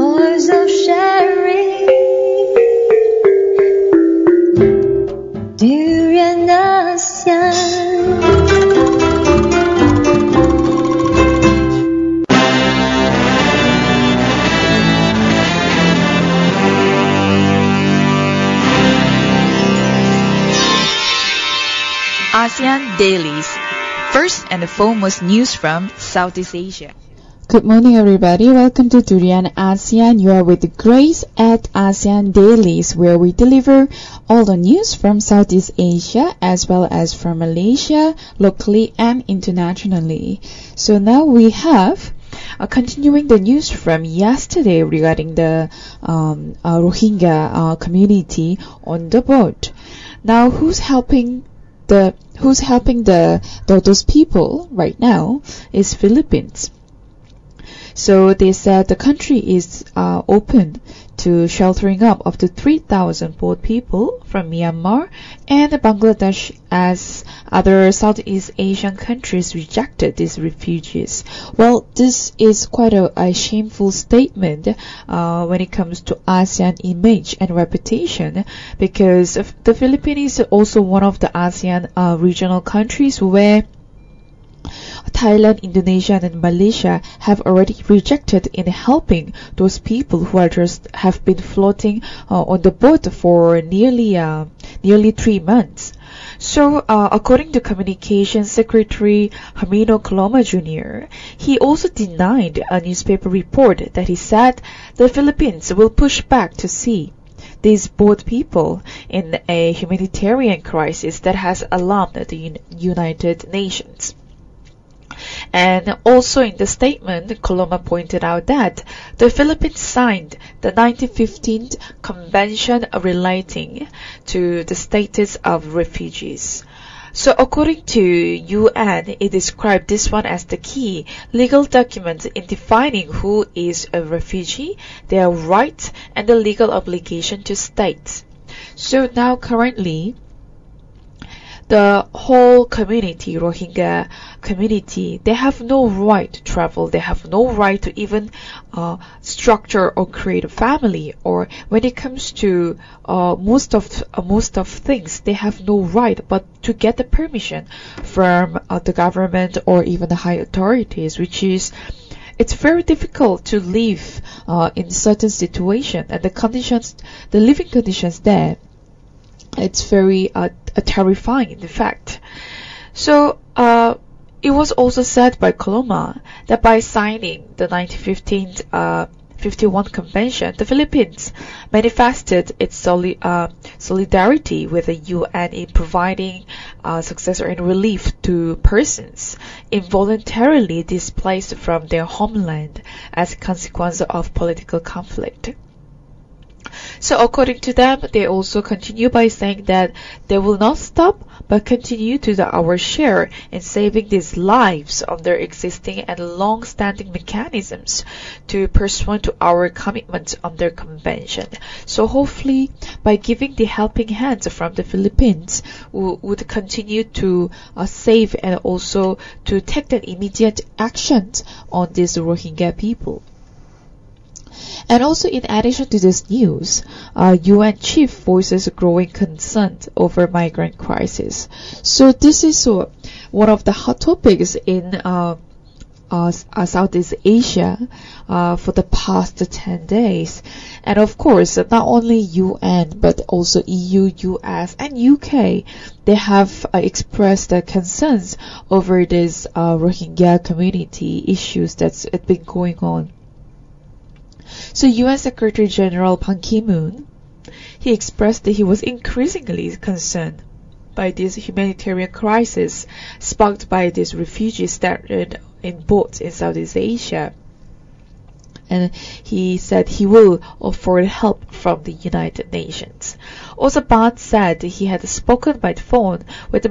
voice of sharing. DurianASEAN. ASEAN Dailies. First and foremost news from Southeast Asia. Good morning, everybody. Welcome to DurianASEAN. You are with Grace at ASEAN Dailies, where we deliver all the news from Southeast Asia as well as from Malaysia, locally and internationally. So now we have continuing the news from yesterday regarding the Rohingya community on the boat. Now, who's helping those people right now is Philippines. So they said the country is open to sheltering up to 3,000 boat people from Myanmar and Bangladesh, as other Southeast Asian countries rejected these refugees. Well, this is quite a shameful statement when it comes to ASEAN image and reputation, because the Philippines is also one of the ASEAN regional countries where Thailand, Indonesia, and Malaysia have already rejected in helping those people who are just have been floating on the boat for nearly 3 months. So, according to Communications Secretary Hamino Coloma Jr., he also denied a newspaper report that he said the Philippines will push back to sea these boat people in a humanitarian crisis that has alarmed the United Nations. And also in the statement, Coloma pointed out that the Philippines signed the 1915 Convention relating to the status of refugees. So according to UN, it described this one as the key legal document in defining who is a refugee, their rights, and the legal obligation to states. So now currently, the whole community, Rohingya community, they have no right to travel. They have no right to even structure or create a family. Or when it comes to most of things, they have no right but to get the permission from the government or even the high authorities, which is it's very difficult to live in certain situations, and the living conditions there, it's very terrifying in fact. So it was also said by Coloma that by signing the 1951 Convention, the Philippines manifested its solidarity with the UN in providing successor and relief to persons involuntarily displaced from their homeland as a consequence of political conflict. So according to them, they also continue by saying that they will not stop but continue to do our share in saving these lives under existing and long-standing mechanisms to pursue to our commitments under convention. So hopefully by giving the helping hands from the Philippines, we would continue to save and also to take that immediate actions on these Rohingya people. And also in addition to this news, UN chief voices growing concern over migrant crisis. So this is one of the hot topics in Southeast Asia for the past 10 days. And of course, not only UN but also EU, US and UK, they have expressed their concerns over this Rohingya community issues that's been going on. So UN Secretary General Ban Ki-moon, he expressed that he was increasingly concerned by this humanitarian crisis sparked by these refugees started in boats in Southeast Asia. And he said he will offer help from the United Nations. Also, Ban said he had spoken by phone with the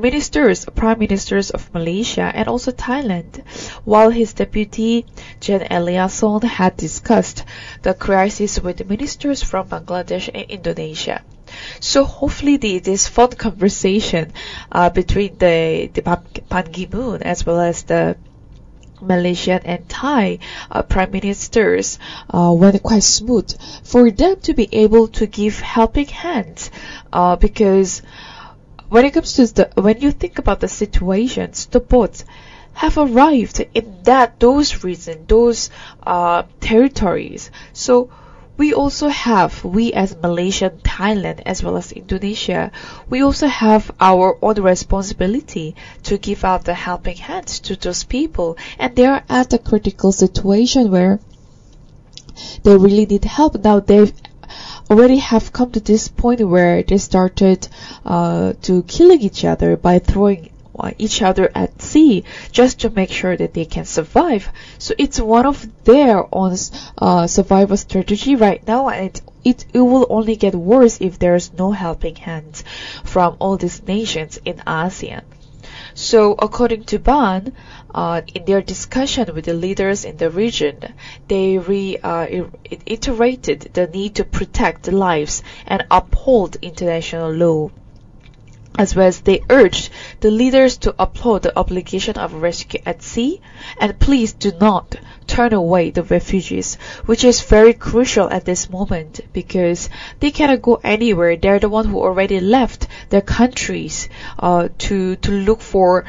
prime ministers of Malaysia and also Thailand, while his deputy Jen Eliasson had discussed the crisis with the ministers from Bangladesh and Indonesia. So hopefully this phone conversation between the Ban Ki-moon as well as the Malaysian and Thai prime ministers went quite smooth for them to be able to give helping hands, because when it comes to when you think about the situations, the boats have arrived in those regions, those territories. So we as Malaysia, Thailand, as well as Indonesia, we also have our own responsibility to give out the helping hands to those people. And they are at a critical situation where they really need help. Now they already have come to this point where they started to killing each other by throwing each other at sea just to make sure that they can survive. So it's one of their own survival strategy right now, and it will only get worse if there's no helping hands from all these nations in ASEAN. So according to Ban, in their discussion with the leaders in the region, they reiterated the need to protect the lives and uphold international law, as well as they urged the leaders to uphold the obligation of rescue at sea, and please do not turn away the refugees, which is very crucial at this moment because they cannot go anywhere. They're the ones who already left their countries to look for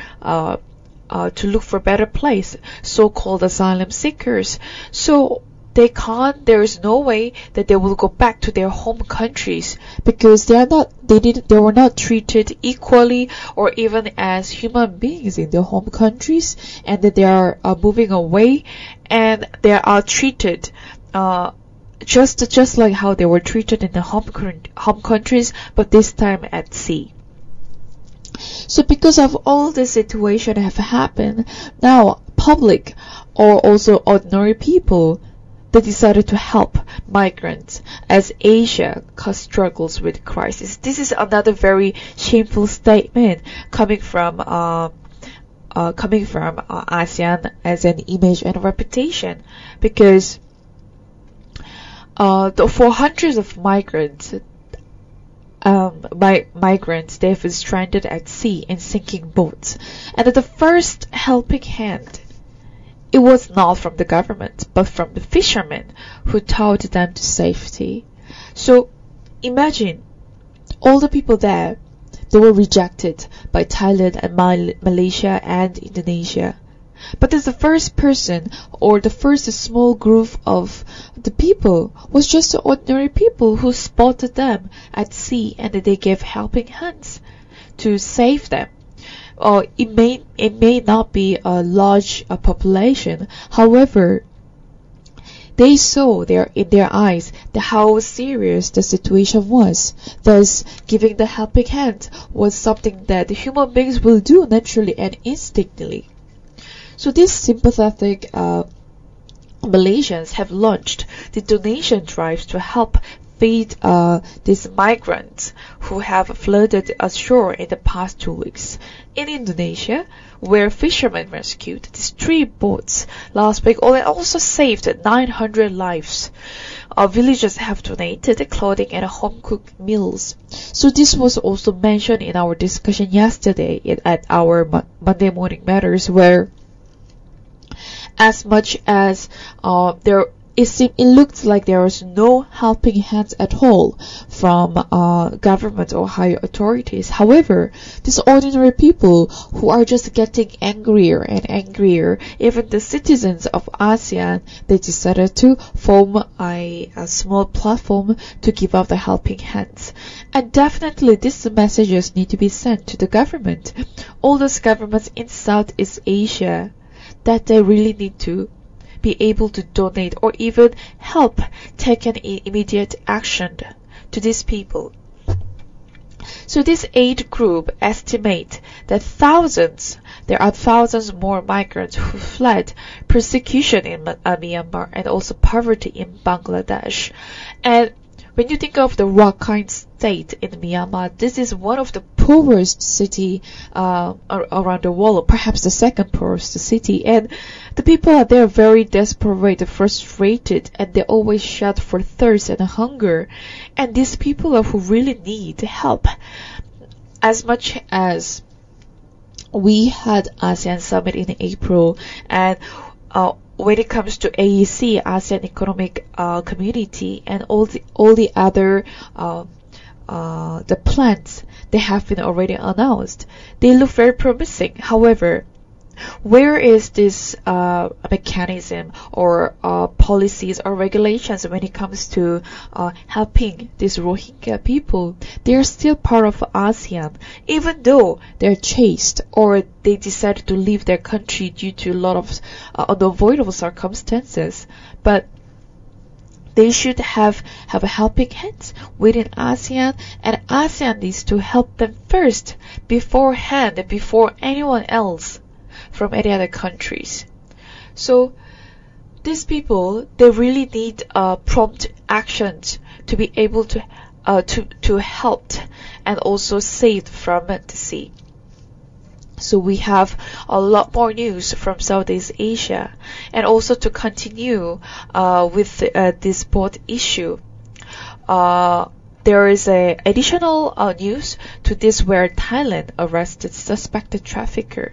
better place, so-called asylum seekers. So there is no way that they will go back to their home countries because they were not treated equally or even as human beings in their home countries, and that they are moving away and they are treated just like how they were treated in the home countries, but this time at sea. So because of all this situation have happened, now public or also ordinary people, they decided to help migrants as Asia struggles with crisis. This is another very shameful statement coming from ASEAN as an image and reputation, because for hundreds of migrants, they've been stranded at sea in sinking boats, and that the first helping hand, it was not from the government, but from the fishermen who towed them to safety. So imagine all the people there, they were rejected by Thailand and Malaysia and Indonesia. But as the first person or the first small group of the people was just the ordinary people who spotted them at sea, and that they gave helping hands to save them. It may not be a large population. However, they saw in their eyes how serious the situation was. Thus, giving the helping hand was something that human beings will do naturally and instinctively. So these sympathetic Malaysians have launched the donation drives to help feed these migrants who have flooded ashore in the past 2 weeks. In Indonesia, where fishermen rescued these 3 boats last week, and also saved 900 lives. Villagers have donated clothing and home-cooked meals. So this was also mentioned in our discussion yesterday at our Monday Morning Matters, where as much as it looked like there was no helping hands at all from government or higher authorities. However, these ordinary people who are just getting angrier and angrier, even the citizens of ASEAN, they decided to form a small platform to give out the helping hands. And definitely these messages need to be sent to the government, all those governments in Southeast Asia, that they really need to be able to donate or even help take an immediate action to these people. So this aid group estimate that there are thousands more migrants who fled persecution in Myanmar and also poverty in Bangladesh. And when you think of the Rakhine state in Myanmar, this is one of the poorest city around the world, perhaps the second poorest city, and the people are there very desperate, frustrated, and they always shout for thirst and hunger. And these people are who really need help. As much as we had ASEAN Summit in April, and when it comes to AEC, ASEAN Economic Community, and all the other the plans, they have been already announced. They look very promising. However, where is this mechanism or policies or regulations when it comes to helping these Rohingya people? They are still part of ASEAN, even though they're chased or they decided to leave their country due to a lot of unavoidable circumstances. But they should have a helping hand within ASEAN, and ASEAN needs to help them first, beforehand, before anyone else from any other countries. So these people, they really need prompt actions to be able to help and also save from the sea. So we have a lot more news from Southeast Asia, and also to continue with this boat issue. There is a additional news to this where Thailand arrested suspected trafficker.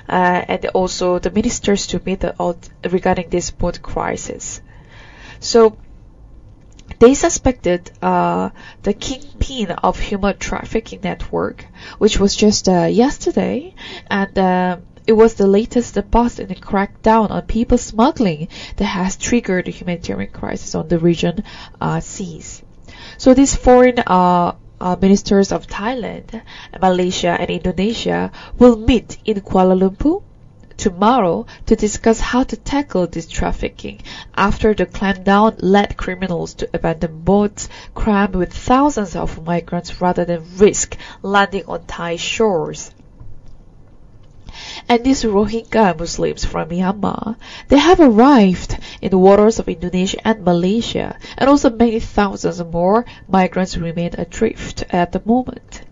And also the ministers to meet regarding this boat crisis. So they suspected the kingpin of human trafficking network, which was just yesterday, and it was the latest bust in a crackdown on people smuggling that has triggered a humanitarian crisis on the region seas. So these foreign ministers of Thailand, Malaysia, and Indonesia will meet in Kuala Lumpur tomorrow to discuss how to tackle this trafficking after the clampdown led criminals to abandon boats crammed with thousands of migrants rather than risk landing on Thai shores. And these Rohingya Muslims from Myanmar, they have arrived in the waters of Indonesia and Malaysia, and also many thousands more migrants remain adrift at the moment.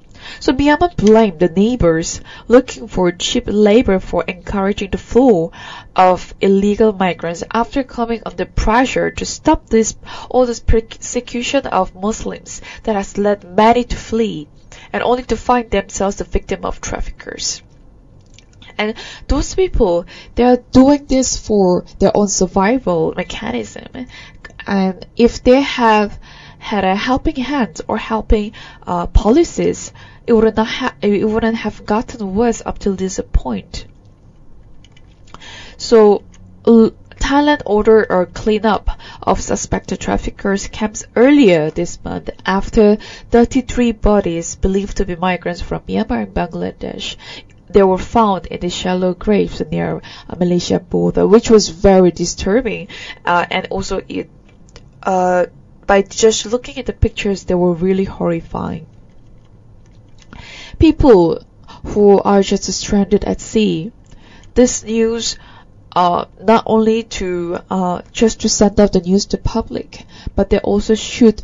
So Myanmar blamed the neighbors looking for cheap labor for encouraging the flow of illegal migrants after coming under pressure to stop all this persecution of Muslims that has led many to flee, and only to find themselves the victim of traffickers. And those people, they are doing this for their own survival mechanism. And if they have had a helping hand or helping policies, it wouldn't have gotten worse up till this point. So Thailand ordered a cleanup of suspected traffickers camps earlier this month after 33 bodies believed to be migrants from Myanmar and Bangladesh, they were found in the shallow graves near Malaysia border, which was very disturbing. And also, by just looking at the pictures, they were really horrifying. People who are just stranded at sea, this news, not only to just to send out the news to public, but there also should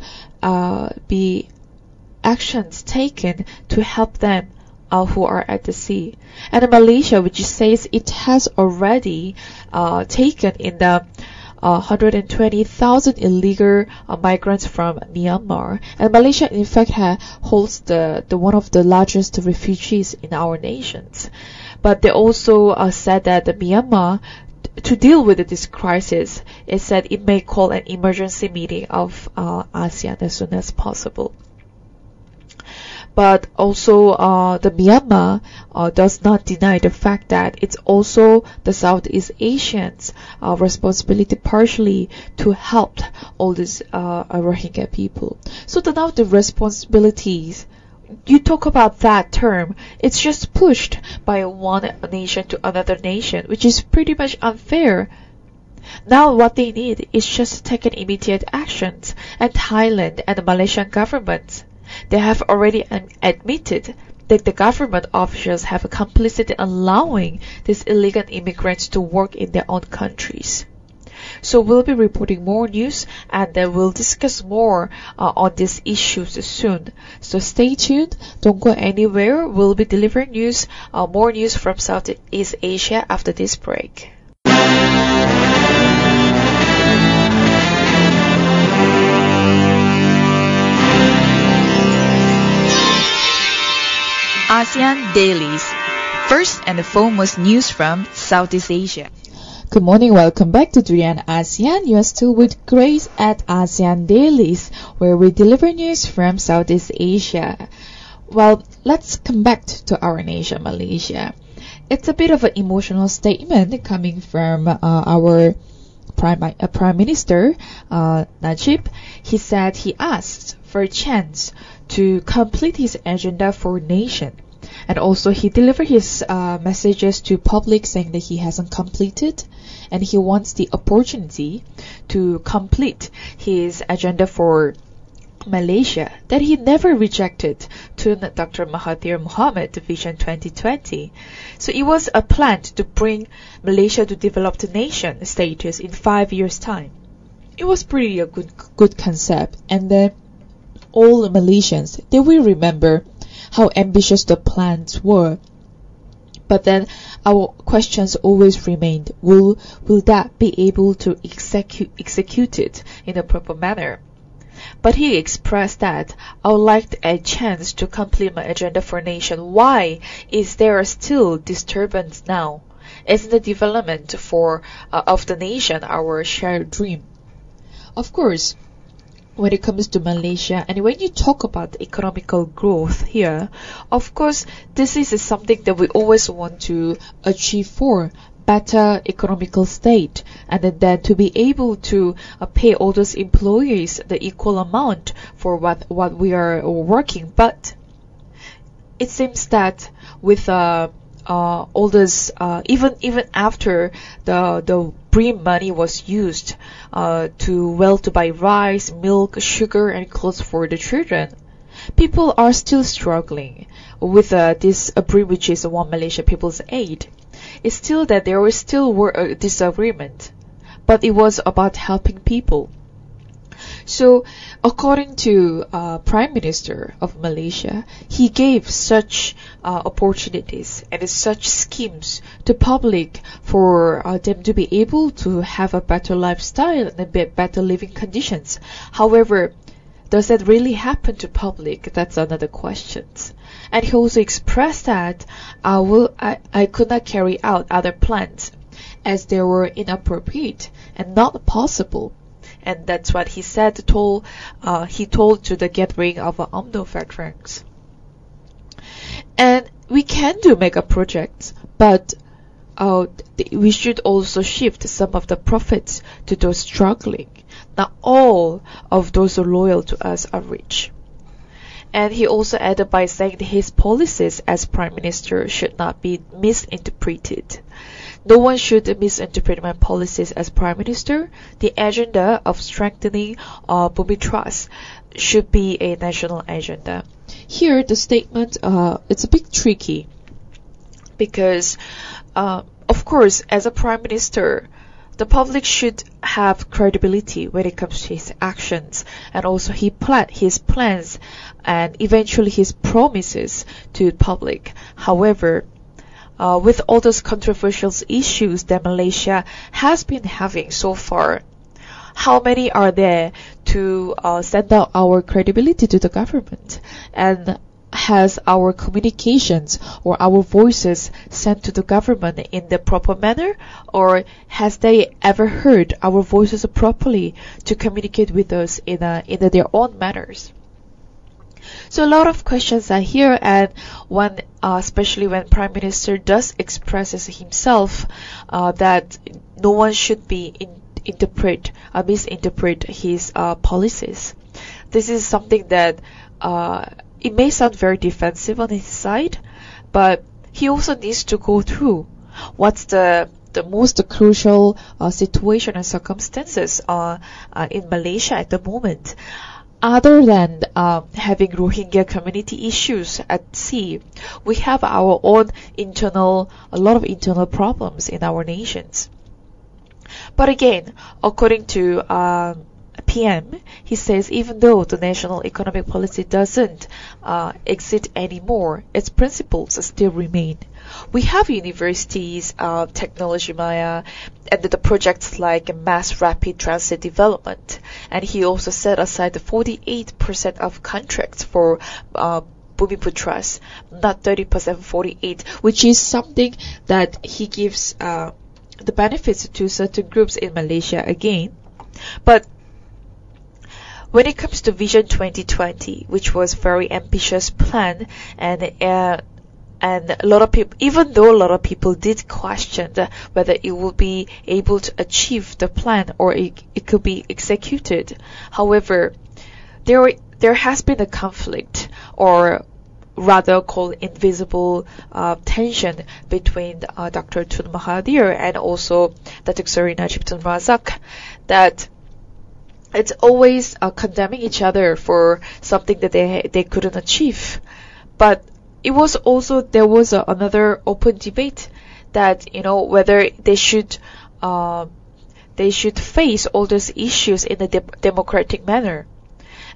be actions taken to help them who are at the sea. And in Malaysia, which says it has already taken in the 120,000 illegal migrants from Myanmar. And Malaysia, in fact, holds the one of the largest refugees in our nations. But they also said that the Myanmar, to deal with this crisis, it said it may call an emergency meeting of ASEAN as soon as possible. But also, the Myanmar does not deny the fact that it's also the Southeast Asians' responsibility partially to help all these Rohingya people. So now the responsibilities, you talk about that term, it's just pushed by one nation to another nation, which is pretty much unfair. Now what they need is just to take an immediate actions, and Thailand and the Malaysian government, they have already admitted that the government officials have a complicity in allowing these illegal immigrants to work in their own countries. So we'll be reporting more news, and we'll discuss more on these issues soon. So stay tuned, don't go anywhere. We'll be delivering news, more news from Southeast Asia after this break. ASEAN Dailies, First and the foremost news from Southeast Asia. Good morning, welcome back to DurianASEAN. You are still with Grace at ASEAN Dailies, where we deliver news from Southeast Asia. Well, let's come back to our nation, Malaysia. It's a bit of an emotional statement coming from our Prime Minister, Najib. He said he asked for a chance to complete his agenda for nation. And also he delivered his messages to public saying that he hasn't completed and he wants the opportunity to complete his agenda for Malaysia that he never rejected to Dr. Mahathir Mohamad Vision 2020. So it was a plan to bring Malaysia to developed nation status in 5 years' time. It was pretty a good concept, and then all Malaysians, they will remember how ambitious the plans were. But then our questions always remained, will that be able to execute it in a proper manner? But he expressed that I would like a chance to complete my agenda for nation. Why is there still disturbance now? Isn't the development of the nation our shared dream? Of course, when it comes to Malaysia, and when you talk about economical growth here, of course, this is something that we always want to achieve for better economical state, and then to be able to pay all those employees the equal amount for what we are working. But it seems that with all this, even after the BRIM money was used to buy rice, milk, sugar, and clothes for the children, people are still struggling with this BRIM, which is One Malaysia People's Aid. It's still that there was still a disagreement, but it was about helping people. So, according to Prime Minister of Malaysia, he gave such opportunities and such schemes to public for them to be able to have a better lifestyle and better living conditions. However, does that really happen to public? That's another question. And he also expressed that I could not carry out other plans as they were inappropriate and not possible. And that's what he said. He told to the gathering of UMNO veterans. And we can do mega projects, but we should also shift some of the profits to those struggling. Not all of those loyal to us are rich. And he also added by saying that his policies as Prime Minister should not be misinterpreted. No one should misinterpret my policies as Prime Minister. The agenda of strengthening Bumi Trust should be a national agenda. Here, the statement, it's a bit tricky because, of course, as a Prime Minister, the public should have credibility when it comes to his actions and also his plans and eventually his promises to the public. However, with all those controversial issues that Malaysia has been having so far, how many are there to send out our credibility to the government? And has our communications or our voices sent to the government in the proper manner, or has they ever heard our voices properly to communicate with us in their own manners? So a lot of questions are here, and especially when Prime Minister does expresses himself that no one should be misinterpret his policies. This is something that it may sound very defensive on his side, but he also needs to go through what's the most crucial situation and circumstances in Malaysia at the moment. Other than having Rohingya community issues at sea, we have our own a lot of internal problems in our nations. But again, according to PM, he says even though the national economic policy doesn't exist anymore, its principles still remain. We have universities, technology maya, and the projects like mass rapid transit development. And he also set aside 48% of contracts for Bumiputras, not 30%, 48, which is something that he gives the benefits to certain groups in Malaysia again. But when it comes to Vision 2020, which was very ambitious plan, and a lot of people, even though a lot of people did question whether it will be able to achieve the plan or it could be executed. However, there has been a conflict, or rather called invisible tension between Dr. Tun Mahathir and also Datuk Seri Najib Tun Razak, that it's always condemning each other for something that they couldn't achieve. But it was also, there was another open debate that, whether they should face all those issues in a democratic manner.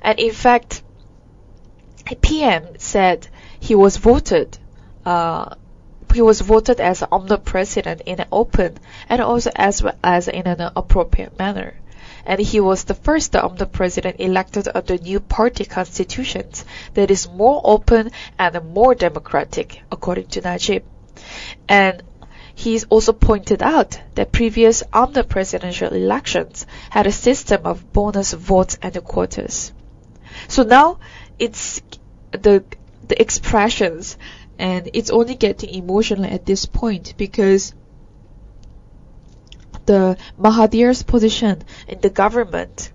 And in fact, PM said he was voted as omnipresident in an open and also as well as in an appropriate manner. And he was the first omnipresident elected under new party constitutions that is more open and more democratic, according to Najib. And he's also pointed out that previous omnipresidential elections had a system of bonus votes and quotas. So now it's the expressions, and it's only getting emotional at this point because the Mahathir's position in the government,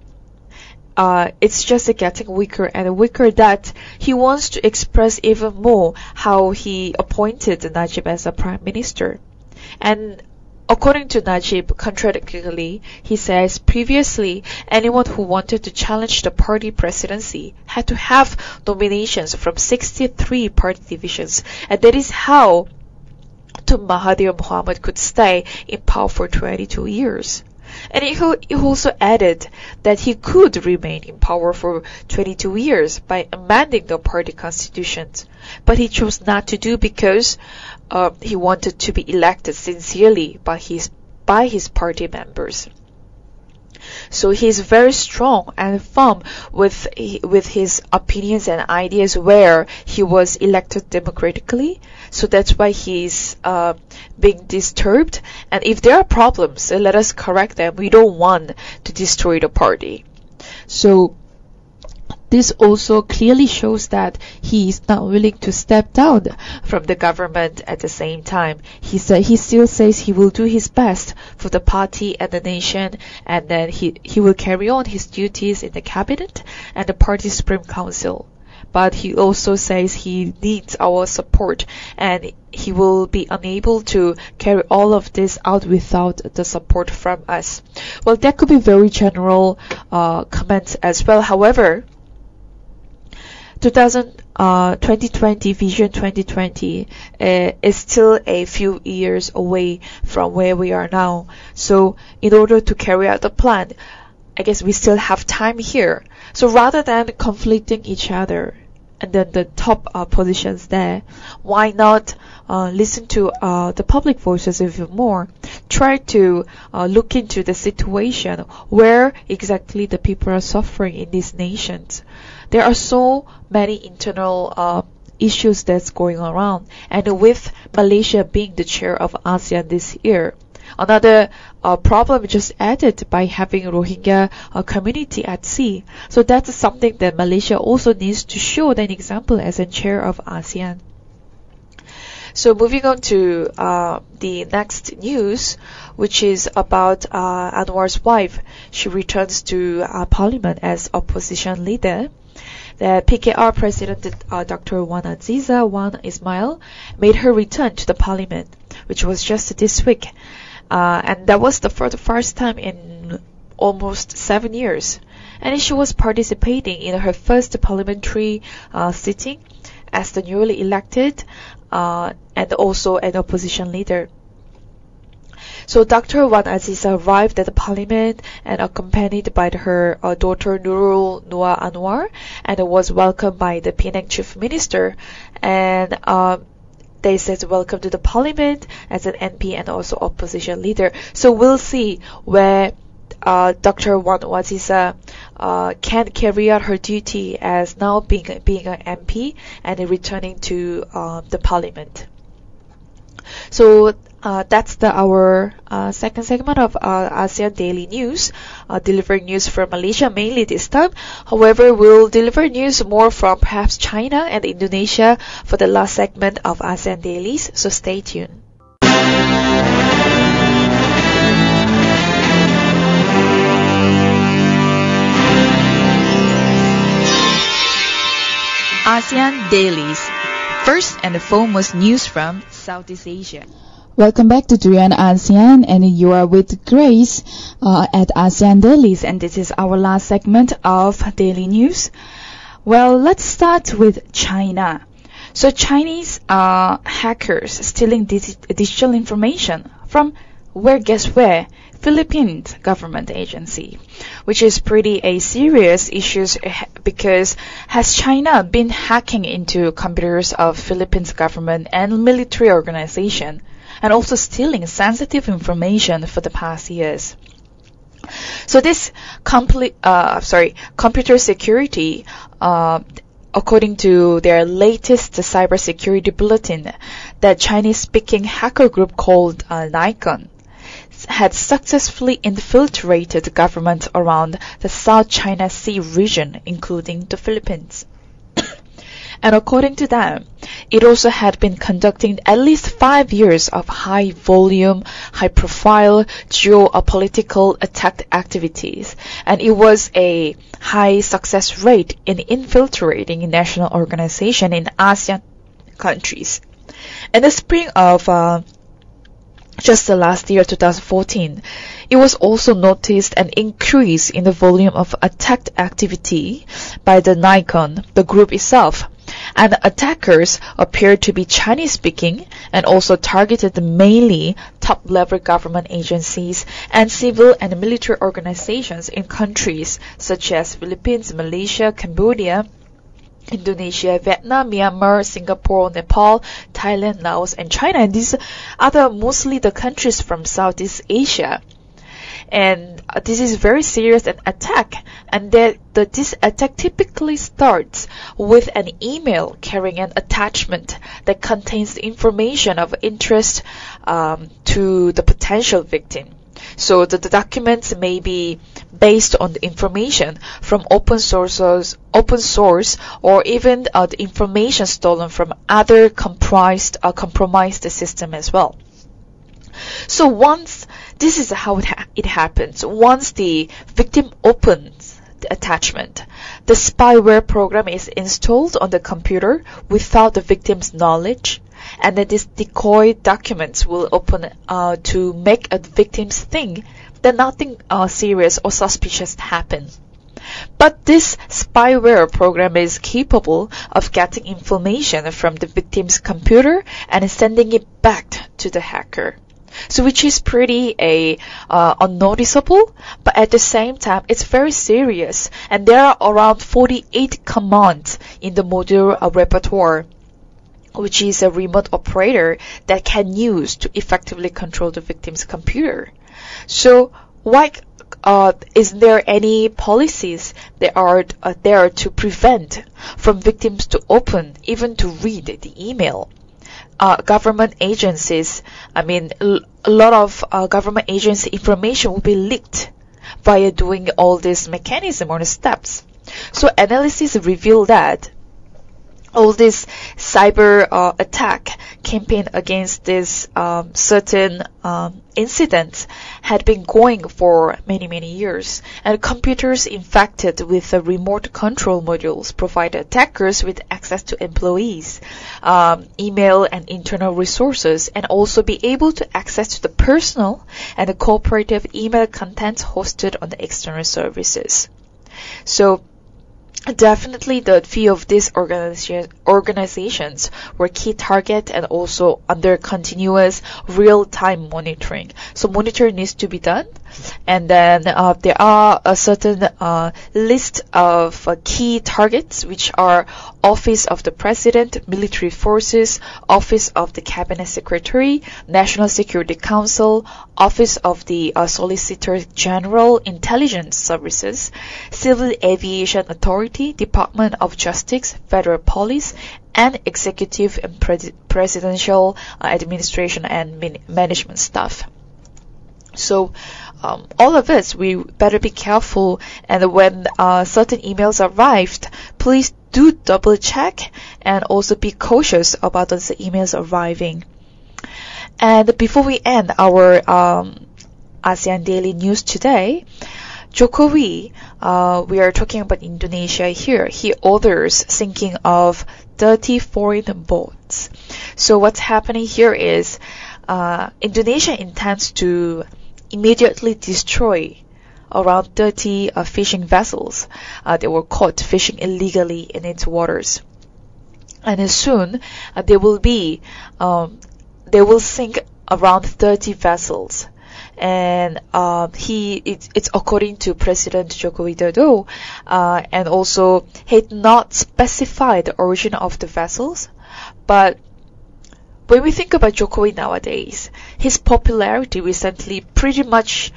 it's just getting weaker and weaker, that he wants to express even more how he appointed Najib as a prime minister. And according to Najib, contradictorily, he says previously anyone who wanted to challenge the party presidency had to have nominations from 63 party divisions, and that is how Tun Mahathir Mohamad could stay in power for 22 years. And he also added that he could remain in power for 22 years by amending the party constitutions, but he chose not to do because he wanted to be elected sincerely by his party members. So he's very strong and firm with his opinions and ideas where he was elected democratically. So that's why he's being disturbed. And if there are problems, let us correct them. We don't want to destroy the party. So this also clearly shows that he is not willing to step down from the government at the same time. He still says he will do his best for the party and the nation, and then he will carry on his duties in the cabinet and the party Supreme Council. But he also says he needs our support, and he will be unable to carry all of this out without the support from us. Well, that could be very general comments as well. However, 2020 Vision 2020 is still a few years away from where we are now. So in order to carry out the plan, I guess we still have time here. So rather than conflicting each other and then the top positions there, why not listen to the public voices even more? Try to look into the situation where exactly the people are suffering in these nations. There are so many internal issues that's going around, and with Malaysia being the chair of ASEAN this year, another problem just added by having Rohingya community at sea. So that's something that Malaysia also needs to show an example as a chair of ASEAN. So moving on to the next news, which is about Anwar's wife. She returns to parliament as opposition leader. The PKR President Dr. Wan Aziza Wan Ismail made her return to the parliament, which was just this week. And that was for the first time in almost 7 years. And she was participating in her first parliamentary sitting as the newly elected and also an opposition leader. So Dr. Wan Aziza arrived at the parliament and accompanied by her daughter Nurul Noor Anwar, and was welcomed by the Penang Chief Minister. And they said welcome to the parliament as an MP and also opposition leader. So we'll see where Dr. Waziza can't carry out her duty as now being an MP and returning to the parliament. So that's our second segment of ASEAN Daily News, delivering news from Malaysia mainly this time. However, we'll deliver news more from perhaps China and Indonesia for the last segment of ASEAN Dailies, so stay tuned. ASEAN Dailies. First and foremost news from Southeast Asia. Welcome back to DurianASEAN, and you are with Grace at ASEAN Dailies, and this is our last segment of daily news. Well, let's start with China. So Chinese hackers stealing digital information from guess where? Philippines government agency, which is pretty a serious issue because has China been hacking into computers of Philippines government and military organization and also stealing sensitive information for the past years. So this computer security, according to their latest cybersecurity bulletin, that Chinese-speaking hacker group called Nikon had successfully infiltrated governments around the South China Sea region, including the Philippines. And according to them, it also had been conducting at least 5 years of high-volume, high-profile geopolitical attack activities, and it was a high success rate in infiltrating national organization in ASEAN countries. In the spring of just the last year, 2014, it was also noticed an increase in the volume of attack activity by the Nikon, the group itself, and the attackers appeared to be Chinese-speaking and also targeted mainly top-level government agencies and civil and military organizations in countries such as Philippines, Malaysia, Cambodia, Indonesia, Vietnam, Myanmar, Singapore, Nepal, Thailand, Laos, and China. And these are mostly the countries from Southeast Asia. And this is very serious an attack. And this attack typically starts with an email carrying an attachment that contains information of interest to the potential victim. So the documents may be based on the information from open source, or even the information stolen from other compromised system as well. So this is how it happens. Once the victim opens the attachment, the spyware program is installed on the computer without the victim's knowledge, and then these decoy documents will open to make a victims think that nothing serious or suspicious happened. But this spyware program is capable of getting information from the victim's computer and sending it back to the hacker. So which is pretty unnoticeable, but at the same time it's very serious, and there are around 48 commands in the module repertoire, which is a remote operator that can use to effectively control the victim's computer. So why isn't there any policies that are there to prevent from victims to open, even to read the email? Government agencies, a lot of government agency information will be leaked via doing all this mechanism or the steps. So analysis reveal that all this cyber attack campaign against this certain incidents had been going for many years, and computers infected with the remote control modules provide attackers with access to employees, email and internal resources, and also be able to access to the personal and the cooperative email contents hosted on the external services. So definitely the fee of this organizations were key target and also under continuous real-time monitoring. So monitoring needs to be done. And then there are a certain list of key targets, which are Office of the President, Military Forces, Office of the Cabinet Secretary, National Security Council, Office of the Solicitor General, Intelligence Services, Civil Aviation Authority, Department of Justice, Federal Police, and Executive and Presidential Administration and Management staff. So all of us, we better be careful, and when certain emails arrived, please do double check and also be cautious about those emails arriving. And before we end our ASEAN Daily News today, Jokowi, we are talking about Indonesia here. He orders sinking of 30 foreign boats. So what's happening here is Indonesia intends to immediately destroy around 30 fishing vessels that were caught fishing illegally in its waters. And soon they will sink around 30 vessels. And it's according to President Joko Widodo, and also he had not specified the origin of the vessels, but when we think about Jokowi nowadays, his popularity recently pretty much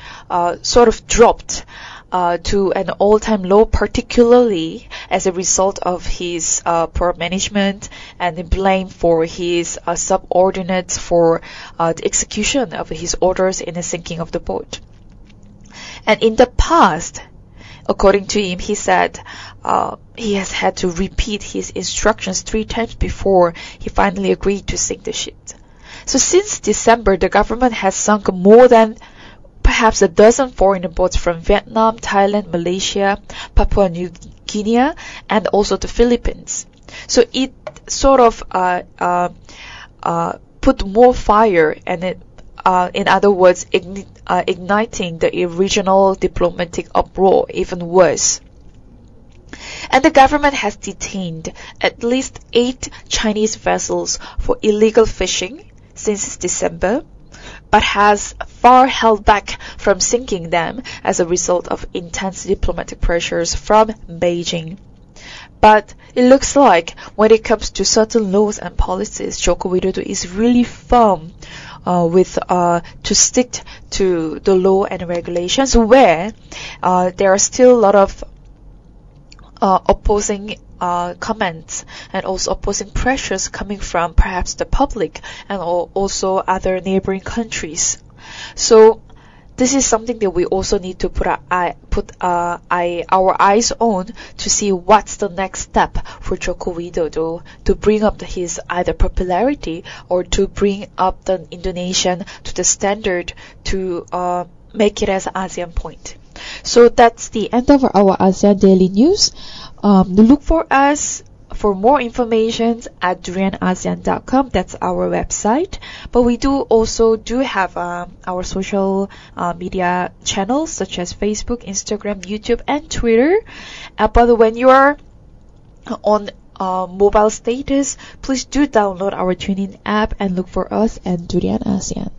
sort of dropped to an all-time low, particularly as a result of his poor management and the blame for his subordinates for the execution of his orders in the sinking of the boat. And in the past, according to him, he said he has had to repeat his instructions 3 times before he finally agreed to sink the ship. So since December, the government has sunk more than perhaps a dozen foreign boats from Vietnam, Thailand, Malaysia, Papua New Guinea, and also the Philippines. So it sort of put more fire, and it, in other words, igniting the regional diplomatic uproar even worse. And the government has detained at least 8 Chinese vessels for illegal fishing since December, but has far held back from sinking them as a result of intense diplomatic pressures from Beijing. But it looks like when it comes to certain laws and policies, Joko Widodo is really firm to stick to the law and regulations, where there are still a lot of opposing comments and also opposing pressures coming from perhaps the public and also other neighboring countries. So this is something that we also need to put our eyes on to see what's the next step for Joko Widodo to bring up his either popularity or to bring up the Indonesian to the standard to make it as an ASEAN point. So that's the end of our ASEAN Daily News. Look for us for more information at DurianASEAN.com. That's our website. But we also have our social media channels such as Facebook, Instagram, YouTube, and Twitter. But when you are on mobile status, please do download our TuneIn app and look for us and DurianASEAN.